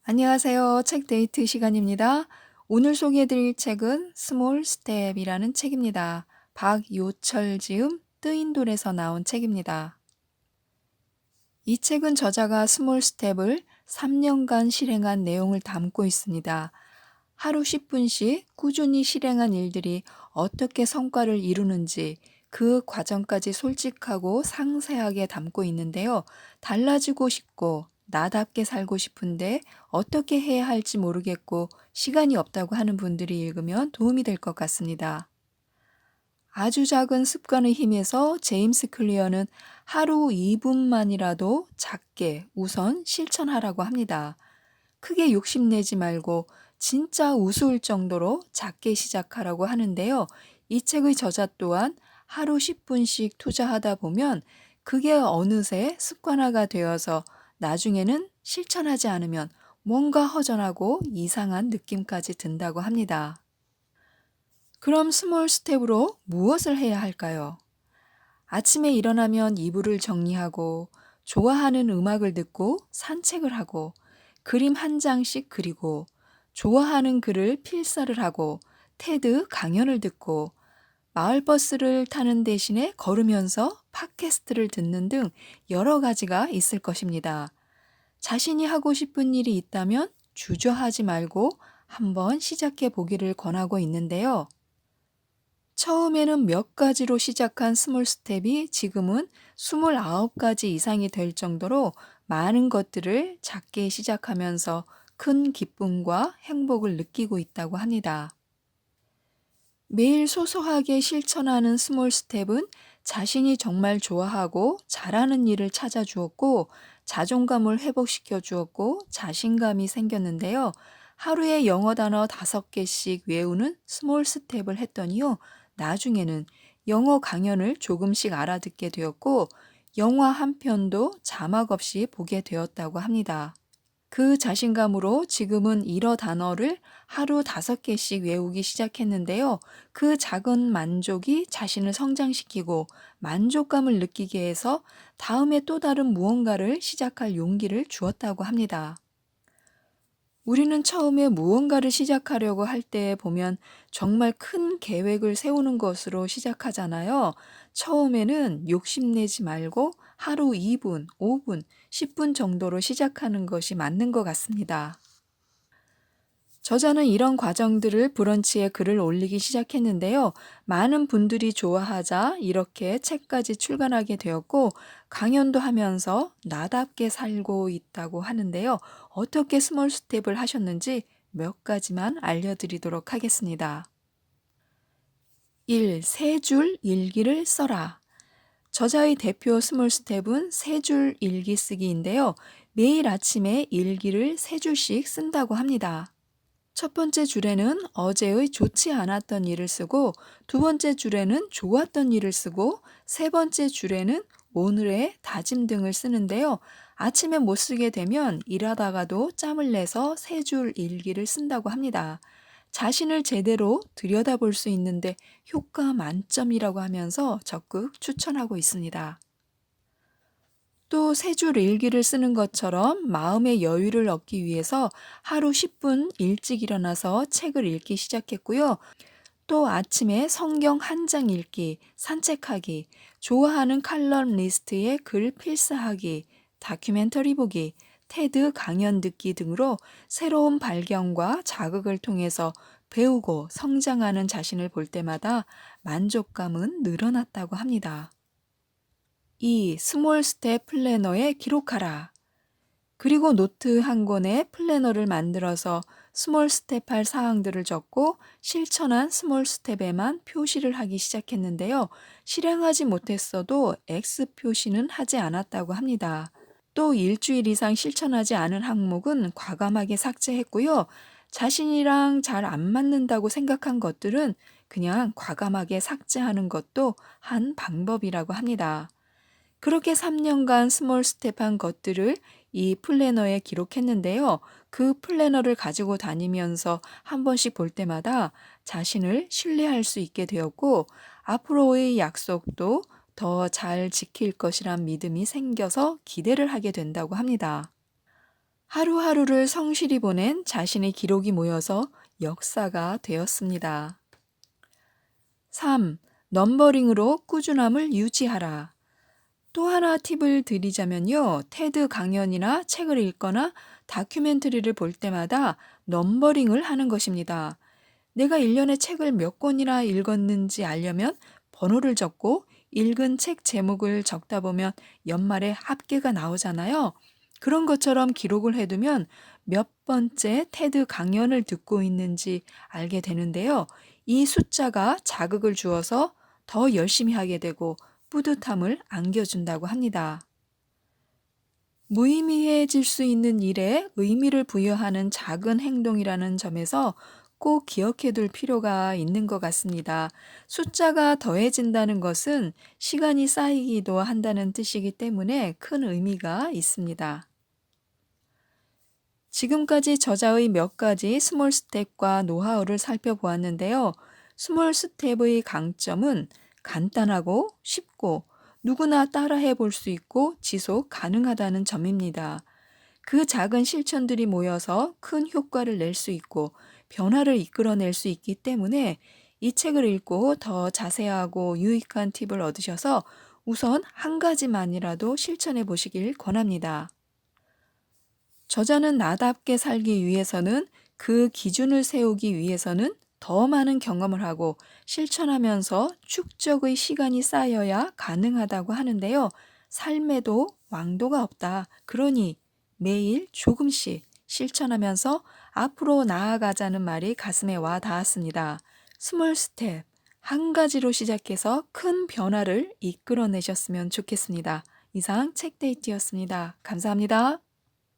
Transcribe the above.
안녕하세요. 책 데이트 시간입니다. 오늘 소개해드릴 책은 스몰 스텝이라는 책입니다. 박요철 지음 뜨인돌에서 나온 책입니다. 이 책은 저자가 스몰 스텝을 3년간 실행한 내용을 담고 있습니다. 하루 10분씩 꾸준히 실행한 일들이 어떻게 성과를 이루는지 그 과정까지 솔직하고 상세하게 담고 있는데요. 달라지고 싶고 나답게 살고 싶은데 어떻게 해야 할지 모르겠고 시간이 없다고 하는 분들이 읽으면 도움이 될 것 같습니다. 아주 작은 습관의 힘에서 제임스 클리어는 하루 2분만이라도 작게 우선 실천하라고 합니다. 크게 욕심내지 말고 진짜 우스울 정도로 작게 시작하라고 하는데요. 이 책의 저자 또한 하루 10분씩 투자하다 보면 그게 어느새 습관화가 되어서 나중에는 실천하지 않으면 뭔가 허전하고 이상한 느낌까지 든다고 합니다. 그럼 스몰 스텝으로 무엇을 해야 할까요? 아침에 일어나면 이불을 정리하고 좋아하는 음악을 듣고 산책을 하고 그림 한 장씩 그리고 좋아하는 글을 필사를 하고 테드 강연을 듣고 마을버스를 타는 대신에 걸으면서 팟캐스트를 듣는 등 여러 가지가 있을 것입니다. 자신이 하고 싶은 일이 있다면 주저하지 말고 한번 시작해 보기를 권하고 있는데요. 처음에는 몇 가지로 시작한 스몰 스텝이 지금은 29가지 이상이 될 정도로 많은 것들을 작게 시작하면서 큰 기쁨과 행복을 느끼고 있다고 합니다. 매일 소소하게 실천하는 스몰 스텝은 자신이 정말 좋아하고 잘하는 일을 찾아주었고 자존감을 회복시켜 주었고 자신감이 생겼는데요. 하루에 영어 단어 5개씩 외우는 스몰 스텝을 했더니요. 나중에는 영어 강연을 조금씩 알아듣게 되었고 영화 한 편도 자막 없이 보게 되었다고 합니다. 그 자신감으로 지금은 일어 단어를 하루 5개씩 외우기 시작했는데요. 그 작은 만족이 자신을 성장시키고 만족감을 느끼게 해서 다음에 또 다른 무언가를 시작할 용기를 주었다고 합니다. 우리는 처음에 무언가를 시작하려고 할 때 보면 정말 큰 계획을 세우는 것으로 시작하잖아요. 처음에는 욕심내지 말고 하루 2분, 5분, 10분 정도로 시작하는 것이 맞는 것 같습니다. 저자는 이런 과정들을 브런치에 글을 올리기 시작했는데요. 많은 분들이 좋아하자 이렇게 책까지 출간하게 되었고 강연도 하면서 나답게 살고 있다고 하는데요. 어떻게 스몰 스텝을 하셨는지 몇 가지만 알려드리도록 하겠습니다. 1. 세 줄 일기를 써라. 저자의 대표 스몰 스텝은 세 줄 일기 쓰기인데요. 매일 아침에 일기를 세 줄씩 쓴다고 합니다. 첫 번째 줄에는 어제의 좋지 않았던 일을 쓰고 두 번째 줄에는 좋았던 일을 쓰고 세 번째 줄에는 오늘의 다짐 등을 쓰는데요. 아침에 못 쓰게 되면 일하다가도 짬을 내서 세 줄 일기를 쓴다고 합니다. 자신을 제대로 들여다볼 수 있는데 효과 만점이라고 하면서 적극 추천하고 있습니다. 또 세 줄 일기를 쓰는 것처럼 마음의 여유를 얻기 위해서 하루 10분 일찍 일어나서 책을 읽기 시작했고요. 또 아침에 성경 한 장 읽기, 산책하기, 좋아하는 칼럼 리스트에 글 필사하기, 다큐멘터리 보기, 테드 강연 듣기 등으로 새로운 발견과 자극을 통해서 배우고 성장하는 자신을 볼 때마다 만족감은 늘어났다고 합니다. 2. 스몰 스텝 플래너에 기록하라. 그리고 노트 한 권에 플래너를 만들어서 스몰 스텝 할 사항들을 적고 실천한 스몰 스텝에만 표시를 하기 시작했는데요. 실행하지 못했어도 X 표시는 하지 않았다고 합니다. 또 일주일 이상 실천하지 않은 항목은 과감하게 삭제했고요. 자신이랑 잘 안 맞는다고 생각한 것들은 그냥 과감하게 삭제하는 것도 한 방법이라고 합니다. 그렇게 3년간 스몰 스텝한 것들을 이 플래너에 기록했는데요. 그 플래너를 가지고 다니면서 한 번씩 볼 때마다 자신을 신뢰할 수 있게 되었고 앞으로의 약속도 더 잘 지킬 것이란 믿음이 생겨서 기대를 하게 된다고 합니다. 하루하루를 성실히 보낸 자신의 기록이 모여서 역사가 되었습니다. 3. 넘버링으로 꾸준함을 유지하라. 또 하나 팁을 드리자면요. 테드 강연이나 책을 읽거나 다큐멘터리를 볼 때마다 넘버링을 하는 것입니다. 내가 1년에 책을 몇 권이나 읽었는지 알려면 번호를 적고 읽은 책 제목을 적다 보면 연말에 합계가 나오잖아요. 그런 것처럼 기록을 해두면 몇 번째 테드 강연을 듣고 있는지 알게 되는데요. 이 숫자가 자극을 주어서 더 열심히 하게 되고 뿌듯함을 안겨준다고 합니다. 무의미해질 수 있는 일에 의미를 부여하는 작은 행동이라는 점에서 꼭 기억해 둘 필요가 있는 것 같습니다. 숫자가 더해진다는 것은 시간이 쌓이기도 한다는 뜻이기 때문에 큰 의미가 있습니다. 지금까지 저자의 몇 가지 스몰 스텝과 노하우를 살펴보았는데요. 스몰 스텝의 강점은 간단하고 쉽고 누구나 따라해 볼 수 있고 지속 가능하다는 점입니다. 그 작은 실천들이 모여서 큰 효과를 낼 수 있고 변화를 이끌어낼 수 있기 때문에 이 책을 읽고 더 자세하고 유익한 팁을 얻으셔서 우선 한 가지만이라도 실천해 보시길 권합니다. 저자는 나답게 살기 위해서는 그 기준을 세우기 위해서는 더 많은 경험을 하고 실천하면서 축적의 시간이 쌓여야 가능하다고 하는데요. 삶에도 왕도가 없다. 그러니 매일 조금씩 실천하면서 앞으로 나아가자는 말이 가슴에 와 닿았습니다. 스몰 스텝, 한 가지로 시작해서 큰 변화를 이끌어내셨으면 좋겠습니다. 이상 책데이트였습니다. 감사합니다.